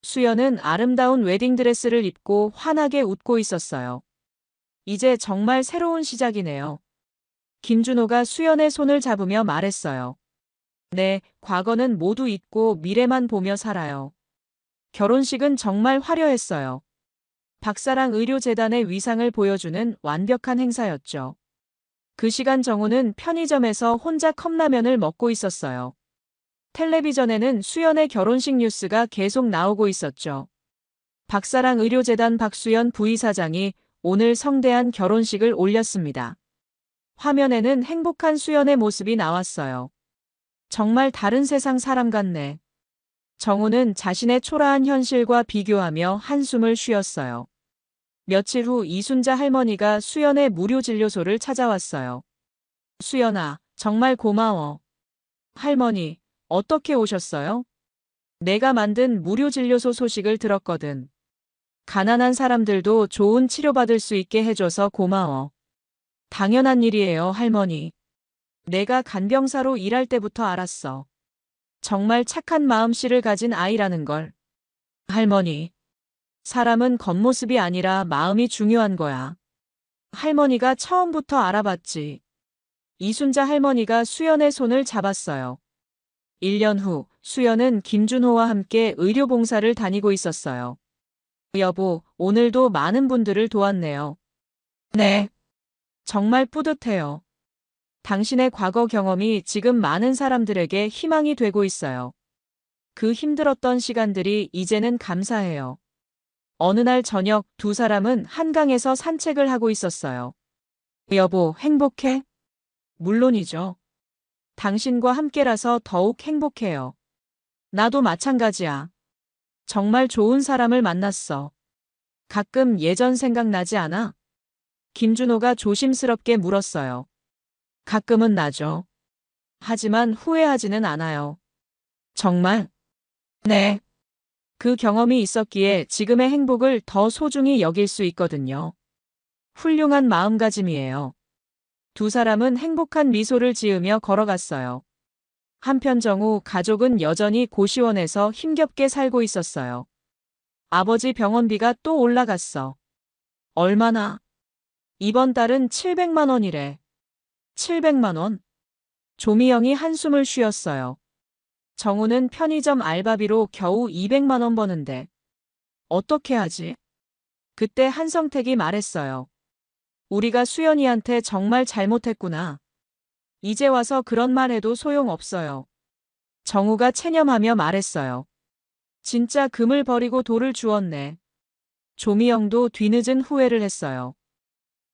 수연은 아름다운 웨딩드레스를 입고 환하게 웃고 있었어요. 이제 정말 새로운 시작이네요. 김준호가 수연의 손을 잡으며 말했어요. 네, 과거는 모두 잊고 미래만 보며 살아요. 결혼식은 정말 화려했어요. 박사랑 의료재단의 위상을 보여주는 완벽한 행사였죠. 그 시간 정우는 편의점에서 혼자 컵라면을 먹고 있었어요. 텔레비전에는 수연의 결혼식 뉴스가 계속 나오고 있었죠. 박사랑 의료재단 박수연 부의사장이 오늘 성대한 결혼식을 올렸습니다. 화면에는 행복한 수연의 모습이 나왔어요. 정말 다른 세상 사람 같네. 정우는 자신의 초라한 현실과 비교하며 한숨을 쉬었어요. 며칠 후 이순자 할머니가 수연의 무료 진료소를 찾아왔어요. 수연아, 정말 고마워. 할머니, 어떻게 오셨어요? 내가 만든 무료 진료소 소식을 들었거든. 가난한 사람들도 좋은 치료받을 수 있게 해줘서 고마워. 당연한 일이에요, 할머니. 내가 간병사로 일할 때부터 알았어. 정말 착한 마음씨를 가진 아이라는 걸. 할머니. 사람은 겉모습이 아니라 마음이 중요한 거야. 할머니가 처음부터 알아봤지. 이순자 할머니가 수연의 손을 잡았어요. 1년 후 수연은 김준호와 함께 의료봉사를 다니고 있었어요. 여보, 오늘도 많은 분들을 도왔네요. 네. 정말 뿌듯해요. 당신의 과거 경험이 지금 많은 사람들에게 희망이 되고 있어요. 그 힘들었던 시간들이 이제는 감사해요. 어느 날 저녁 두 사람은 한강에서 산책을 하고 있었어요. 여보, 행복해? 물론이죠. 당신과 함께라서 더욱 행복해요. 나도 마찬가지야. 정말 좋은 사람을 만났어. 가끔 예전 생각나지 않아? 김준호가 조심스럽게 물었어요. 가끔은 나죠. 하지만 후회하지는 않아요. 정말? 네. 그 경험이 있었기에 지금의 행복을 더 소중히 여길 수 있거든요. 훌륭한 마음가짐이에요. 두 사람은 행복한 미소를 지으며 걸어갔어요. 한편 정우 가족은 여전히 고시원에서 힘겹게 살고 있었어요. 아버지 병원비가 또 올라갔어. 얼마나? 이번 달은 700만 원이래. 700만 원? 조미영이 한숨을 쉬었어요. 정우는 편의점 알바비로 겨우 200만 원 버는데 어떻게 하지? 그때 한성택이 말했어요. 우리가 수연이한테 정말 잘못했구나. 이제 와서 그런 말 해도 소용없어요. 정우가 체념하며 말했어요. 진짜 금을 버리고 돌을 주었네. 조미영도 뒤늦은 후회를 했어요.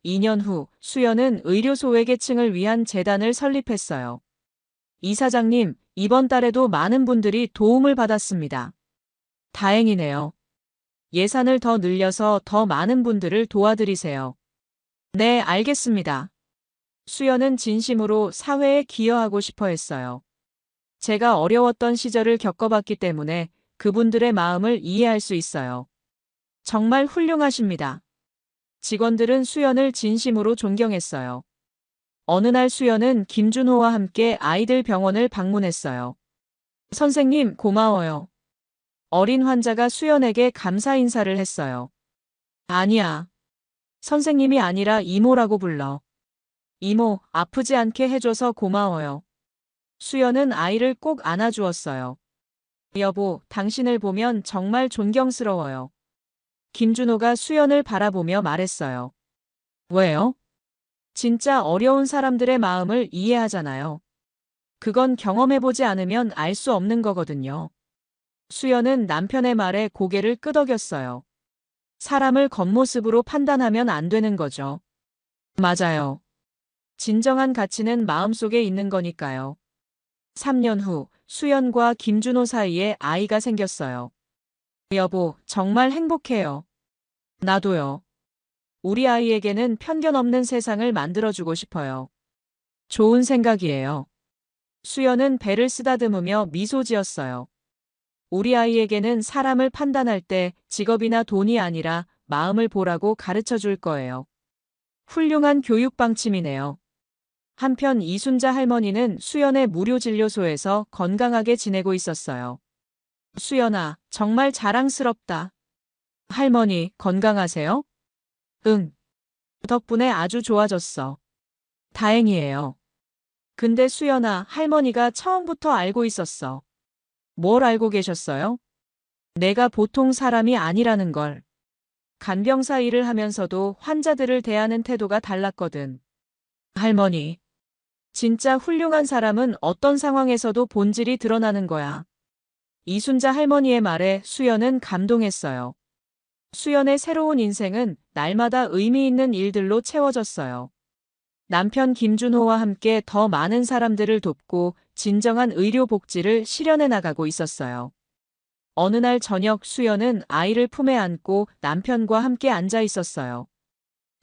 2년 후 수연은 의료 소외계층을 위한 재단을 설립했어요. 이사장님, 이번 달에도 많은 분들이 도움을 받았습니다. 다행이네요. 예산을 더 늘려서 더 많은 분들을 도와드리세요. 네, 알겠습니다. 수연은 진심으로 사회에 기여하고 싶어 했어요. 제가 어려웠던 시절을 겪어봤기 때문에 그분들의 마음을 이해할 수 있어요. 정말 훌륭하십니다. 직원들은 수연을 진심으로 존경했어요. 어느 날 수연은 김준호와 함께 아이들 병원을 방문했어요. 선생님, 고마워요. 어린 환자가 수연에게 감사 인사를 했어요. 아니야. 선생님이 아니라 이모라고 불러. 이모, 아프지 않게 해줘서 고마워요. 수연은 아이를 꼭 안아주었어요. 여보, 당신을 보면 정말 존경스러워요. 김준호가 수연을 바라보며 말했어요. 왜요? 진짜 어려운 사람들의 마음을 이해하잖아요. 그건 경험해보지 않으면 알 수 없는 거거든요. 수연은 남편의 말에 고개를 끄덕였어요. 사람을 겉모습으로 판단하면 안 되는 거죠. 맞아요. 진정한 가치는 마음속에 있는 거니까요. 3년 후 수연과 김준호 사이에 아이가 생겼어요. 여보, 정말 행복해요. 나도요. 우리 아이에게는 편견 없는 세상을 만들어주고 싶어요. 좋은 생각이에요. 수연은 배를 쓰다듬으며 미소 지었어요. 우리 아이에게는 사람을 판단할 때 직업이나 돈이 아니라 마음을 보라고 가르쳐 줄 거예요. 훌륭한 교육 방침이네요. 한편 이순자 할머니는 수연의 무료 진료소에서 건강하게 지내고 있었어요. 수연아, 정말 자랑스럽다. 할머니, 건강하세요? 응. 덕분에 아주 좋아졌어. 다행이에요. 근데 수연아, 할머니가 처음부터 알고 있었어. 뭘 알고 계셨어요? 내가 보통 사람이 아니라는 걸. 간병사 일을 하면서도 환자들을 대하는 태도가 달랐거든. 할머니, 진짜 훌륭한 사람은 어떤 상황에서도 본질이 드러나는 거야. 이순자 할머니의 말에 수연은 감동했어요. 수연의 새로운 인생은 날마다 의미 있는 일들로 채워졌어요. 남편 김준호와 함께 더 많은 사람들을 돕고 진정한 의료 복지를 실현해 나가고 있었어요. 어느 날 저녁 수연은 아이를 품에 안고 남편과 함께 앉아 있었어요.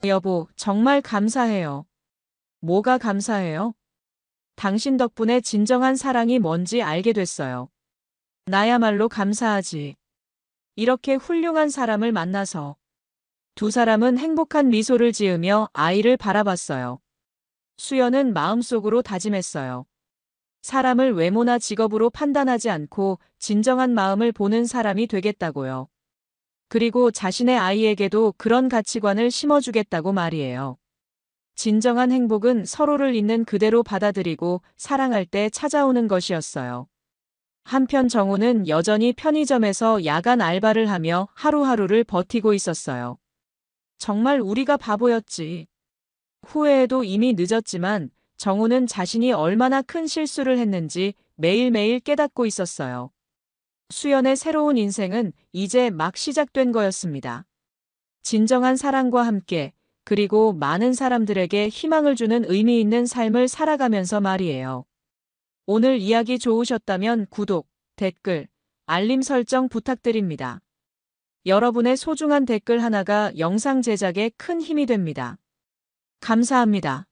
여보, 정말 감사해요. 뭐가 감사해요? 당신 덕분에 진정한 사랑이 뭔지 알게 됐어요. 나야말로 감사하지. 이렇게 훌륭한 사람을 만나서. 두 사람은 행복한 미소를 지으며 아이를 바라봤어요. 수연은 마음속으로 다짐했어요. 사람을 외모나 직업으로 판단하지 않고 진정한 마음을 보는 사람이 되겠다고요. 그리고 자신의 아이에게도 그런 가치관을 심어주겠다고 말이에요. 진정한 행복은 서로를 있는 그대로 받아들이고 사랑할 때 찾아오는 것이었어요. 한편 정우는 여전히 편의점에서 야간 알바를 하며 하루하루를 버티고 있었어요. 정말 우리가 바보였지. 후회해도 이미 늦었지만 정우는 자신이 얼마나 큰 실수를 했는지 매일매일 깨닫고 있었어요. 수연의 새로운 인생은 이제 막 시작된 거였습니다. 진정한 사랑과 함께 그리고 많은 사람들에게 희망을 주는 의미 있는 삶을 살아가면서 말이에요. 오늘 이야기 좋으셨다면 구독, 댓글, 알림 설정 부탁드립니다. 여러분의 소중한 댓글 하나가 영상 제작에 큰 힘이 됩니다. 감사합니다.